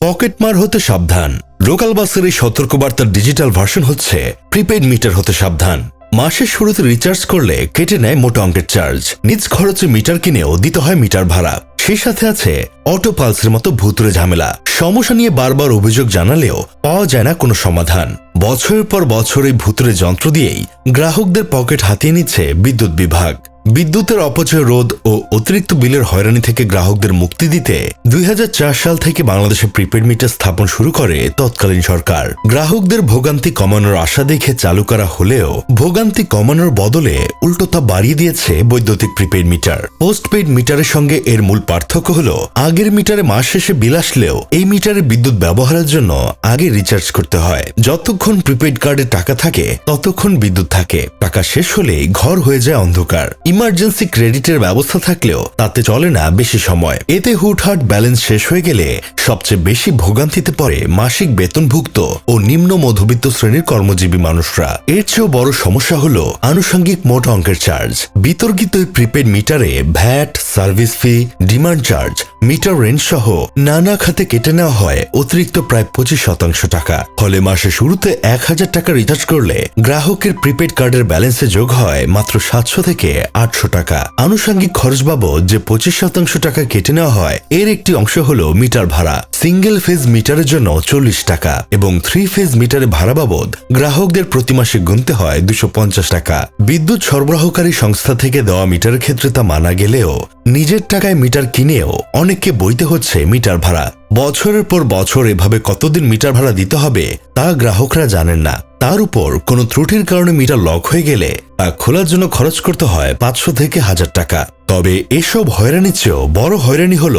পকেটমার হতে সাবধান। লোকাল বাসের এই সতর্কবার্তার ডিজিটাল ভার্সন হচ্ছে প্রিপেইড মিটার হতে সাবধান। মাসের শুরুতে রিচার্জ করলে কেটে নেয় মোটা অঙ্কের চার্জ। নিজ খরচে মিটার কিনেও দিতে হয় মিটার ভাড়া। সেই সাথে আছে অটো পালসের মতো ভুতুরে ঝামেলা। সমস্যা নিয়ে বারবার অভিযোগ জানালেও পাওয়া যায় না কোনো সমাধান। বছরের পর বছর এই ভুতুরে যন্ত্র দিয়েই গ্রাহকদের পকেট হাতিয়ে নিচ্ছে বিদ্যুৎ বিভাগ। বিদ্যুতের অপচয় রোধ ও অতিরিক্ত বিলের হয়রানি থেকে গ্রাহকদের মুক্তি দিতে 2004 সাল থেকে বাংলাদেশে প্রিপেড মিটার স্থাপন শুরু করে তৎকালীন সরকার। গ্রাহকদের ভোগান্তি কমানোর আশা দেখে চালু করা হলেও ভোগান্তি কমানোর বদলে উল্টো তা বাড়িয়ে দিয়েছে বৈদ্যুতিক প্রিপেড মিটার। পোস্টপেইড মিটারের সঙ্গে এর মূল পার্থক্য হল আগের মিটারে মাস শেষে বিল আসলেও এই মিটারে বিদ্যুৎ ব্যবহারের জন্য আগে রিচার্জ করতে হয়। যতক্ষণ প্রিপেড কার্ডে টাকা থাকে ততক্ষণ বিদ্যুৎ থাকে। টাকা শেষ হলেই ঘর হয়ে যায় অন্ধকার। ইমার্জেন্সি ক্রেডিটের ব্যবস্থা থাকলেও তাতে চলে না বেশি সময়। এতে হুটহাট ব্যালেন্স শেষ হয়ে গেলে সবচেয়ে বেশি ভোগান্তিতে পড়ে মাসিক বেতনভুক্ত ও নিম্ন মধ্যবিত্ত শ্রেণীর কর্মজীবী মানুষরা। এর চেয়েও বড় সমস্যা হল আনুষঙ্গিক মোটা অঙ্কের চার্জ। বিতর্কিত এই প্রিপেড মিটারে ভ্যাট, সার্ভিস ফি, ডিমান্ড চার্জ, মিটার রেন্ট সহ নানা খাতে কেটে নেওয়া হয় অতিরিক্ত প্রায় 25% টাকা। ফলে মাসের শুরুতে 1000 টাকা রিচার্জ করলে গ্রাহকের প্রিপেড কার্ডের ব্যালেন্সে যোগ হয় মাত্র 700 থেকে 800 টাকা। আনুষঙ্গিক খরচ বাবদ যে 25% টাকা কেটে নেওয়া হয় এর একটি অংশ হল মিটার ভাড়া। সিঙ্গেল ফেজ মিটারের জন্য 40 টাকা এবং 3 ফেজ মিটারে ভাড়া বাবদ গ্রাহকদের প্রতি মাসে গুনতে হয় 250 টাকা। বিদ্যুৎ সরবরাহকারী সংস্থা থেকে দেওয়া মিটারের ক্ষেত্রে তা মানা গেলেও নিজের টাকায় মিটার কিনেও অনেককে বইতে হচ্ছে মিটার ভাড়া। বছরের পর বছর এভাবে কতদিন মিটার ভাড়া দিতে হবে তা গ্রাহকরা জানেন না। তার উপর কোনো ত্রুটির কারণে মিটার লক হয়ে গেলে তা খোলার জন্য খরচ করতে হয় 500 থেকে 1000 টাকা। তবে এসব হয়রানির চেয়েও বড় হয়রানি হল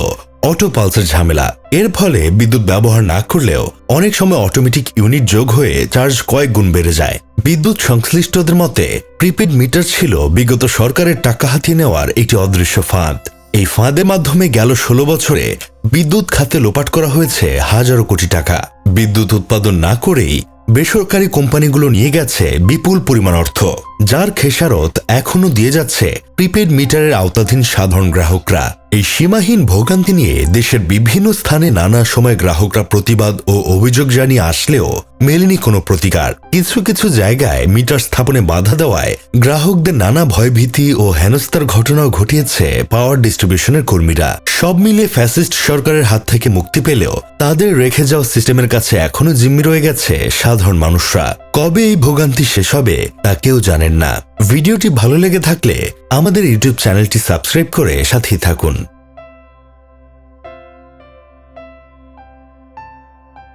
অটো পালসের ঝামেলা। এর ফলে বিদ্যুৎ ব্যবহার না করলেও অনেক সময় অটোমেটিক ইউনিট যোগ হয়ে চার্জ কয়েক গুণ বেড়ে যায়। বিদ্যুৎ সংশ্লিষ্টদের মতে প্রিপেড মিটার ছিল বিগত সরকারের টাকা হাতিয়ে নেওয়ার একটি অদৃশ্য ফাঁদ। এই ফাঁদের মাধ্যমে গেল 16 বছরে বিদ্যুৎ খাতে লোপাট করা হয়েছে হাজারো কোটি টাকা। বিদ্যুৎ উৎপাদন না করেই বেসরকারি কোম্পানিগুলো নিয়ে গেছে বিপুল পরিমাণ অর্থ, যার খেসারত এখনো দিয়ে যাচ্ছে প্রিপেড মিটারের আওতাধীন সাধারণ গ্রাহকরা। এই সীমাহীন ভোগান্তি নিয়ে দেশের বিভিন্ন স্থানে নানা সময় গ্রাহকরা প্রতিবাদ ও অভিযোগ জানিয়ে আসলেও মেলেনি কোনো প্রতিকার। কিছু কিছু জায়গায় মিটার স্থাপনে বাধা দেওয়ায় গ্রাহকদের নানা ভয়ভীতি ও হেনস্থার ঘটনাও ঘটিয়েছে পাওয়ার ডিস্ট্রিবিউশনের কর্মীরা। সব মিলে ফ্যাসিস্ট সরকারের হাত থেকে মুক্তি পেলেও তাদের রেখে যাওয়া সিস্টেমের কাছে এখনো জিম্মি রয়ে গেছে সাধারণ মানুষরা। কবে এই ভোগান্তি শেষ হবে তা কেউ জানেন না। ভিডিওটি ভালো লেগে থাকলে আমাদের ইউটিউব চ্যানেলটি সাবস্ক্রাইব করে সাথেই থাকুন।